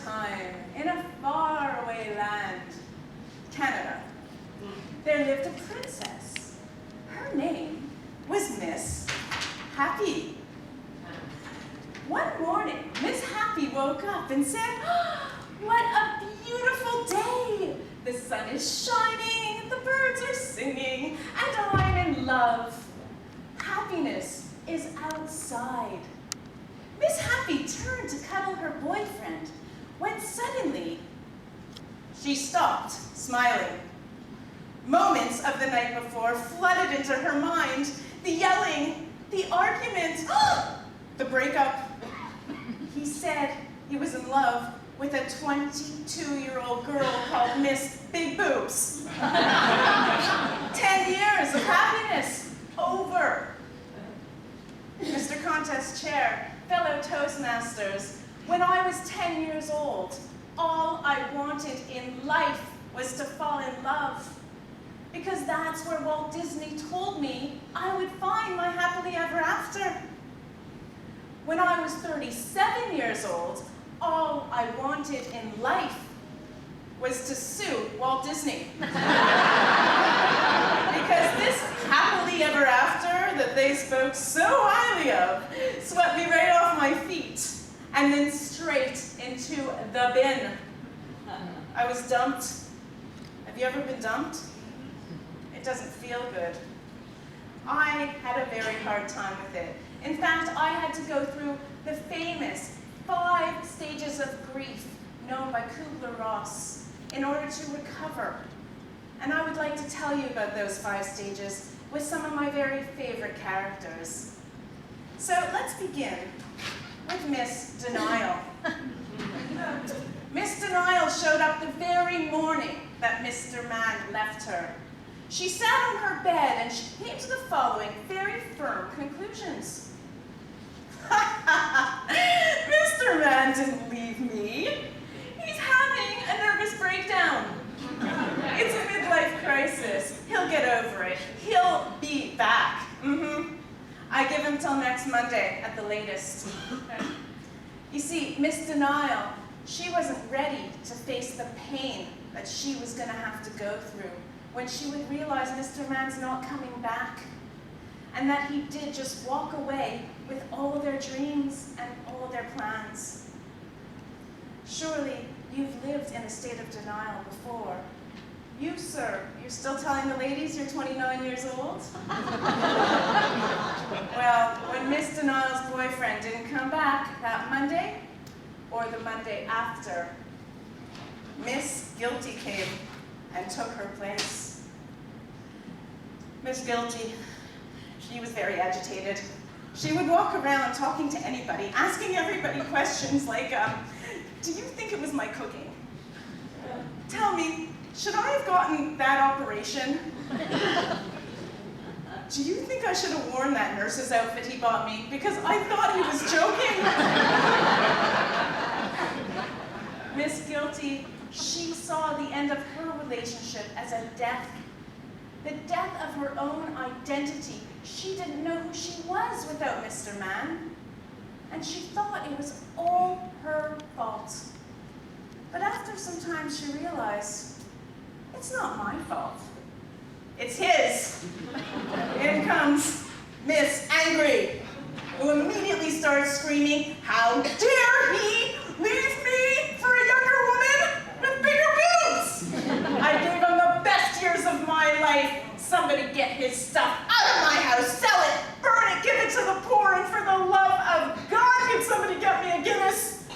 time, in a faraway land, Canada, there lived a princess. Her name was Miss Happy. One morning, Miss Happy woke up and said, "Oh, what a beautiful day! The sun is shining, the birds are singing, and I'm in love. Happiness is outside." Miss Happy turned to cuddle her boyfriend when suddenly she stopped, smiling. Moments of the night before flooded into her mind, the yelling, the argument, the breakup. He said he was in love with a 22-year-old girl called Miss Big Boobs. 10 years of happiness, over. Mr. Contest Chair, fellow Toastmasters, when I was 10 years old, all I wanted in life was to fall in love, because that's where Walt Disney told me I would find my happily ever after. When I was 37 years old, all I wanted in life was to sue Walt Disney. Because this happily ever after that they spoke so highly of swept me right off my feet and then straight into the bin. I was dumped. Have you ever been dumped? It doesn't feel good. I had a very hard time with it. In fact, I had to go through the famous 5 stages of grief known by Kübler-Ross in order to recover. And I would like to tell you about those 5 stages with some of my very favorite characters. So let's begin with Miss Denial. Miss Denial showed up the very morning that Mr. Man left her. She sat on her bed and she came to the following very firm conclusions. Mr. Man didn't leave me. He's having a nervous breakdown. It's a midlife crisis. He'll get over it. He'll be back. I give him till next Monday at the latest. You see, Miss Denial, she wasn't ready to face the pain that she was going to have to go through when she would realize Mr. Man's not coming back, and that he did just walk away with all their dreams and all their plans. Surely you've lived in a state of denial before. You, sir, you're still telling the ladies you're 29 years old? Well, when Miss Denial's boyfriend didn't come back that Monday, or the Monday after, Miss Guilty came and took her place. Miss Guilty, she was very agitated. She would walk around talking to anybody, asking everybody questions like, do you think it was my cooking? Tell me, should I have gotten that operation? Do you think I should have worn that nurse's outfit he bought me? Because I thought he was joking. Miss Guilty, she saw the end of her relationship as a death. The death of her own identity. She didn't know who she was without Mr. Man. And she thought it was all her fault. But after some time she realized, it's not my fault. It's his. In comes Miss Angry, who immediately starts screaming, "How dare he leave me for a younger woman with bigger boobs? I gave him the best years of my life. Somebody get his stuff out of my house, sell it, burn it, give it to the poor, and for the love of God, can somebody get me a Guinness?"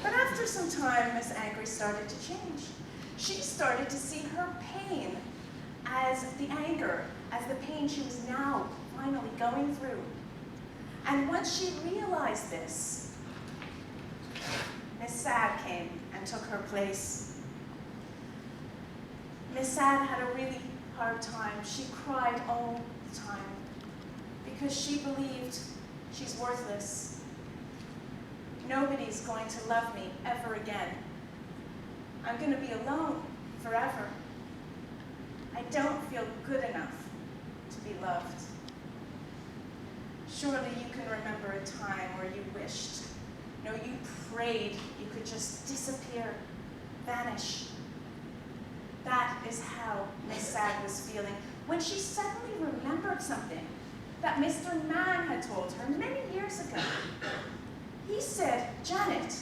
But after some time, Miss Angry started to change. She started to see her pain as the anger, as the pain she was now finally going through. And once she realized this, Miss Sad came and took her place. Miss Sad had a really hard time. She cried all the time because she believed she's worthless. Nobody's going to love me ever again. I'm going to be alone forever. I don't feel good enough to be loved. Surely you can remember a time where you wished No, you prayed you could just disappear, vanish. That is how Miss Sad was feeling when she suddenly remembered something that Mr. Mann had told her many years ago. He said, "Janet,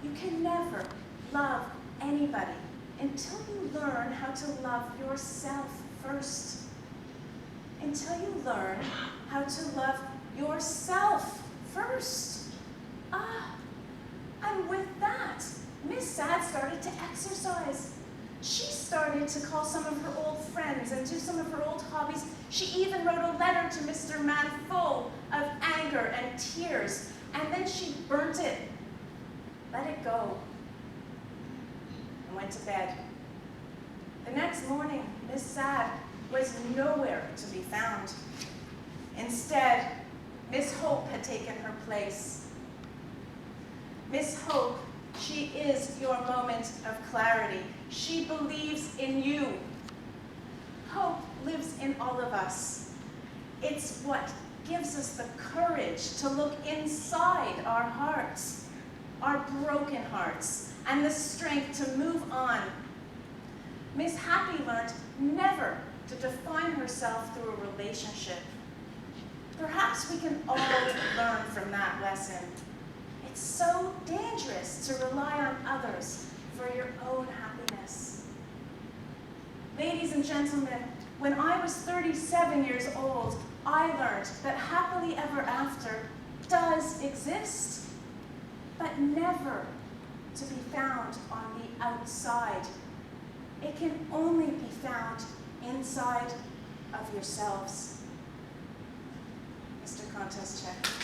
you can never love anybody until you learn how to love yourself first. Until you learn how to love yourself first." And with that, Miss Sad started to exercise. She started to call some of her old friends and do some of her old hobbies. She even wrote a letter to Mr. Mann full of anger and tears, and then she burnt it, let it go, and went to bed. The next morning, Miss Sad was nowhere to be found. Instead, Miss Hope had taken her place. Miss Hope, she is your moment of clarity. She believes in you. Hope lives in all of us. It's what gives us the courage to look inside our hearts, our broken hearts, and the strength to move on. Miss Happy learned never to define herself through a relationship. Perhaps we can all learn from that lesson. It's so dangerous to rely on others for your own happiness. Ladies and gentlemen, when I was 37 years old, I learned that happily ever after does exist, but never to be found on the outside. It can only be found inside of yourselves. Mr. Contest check.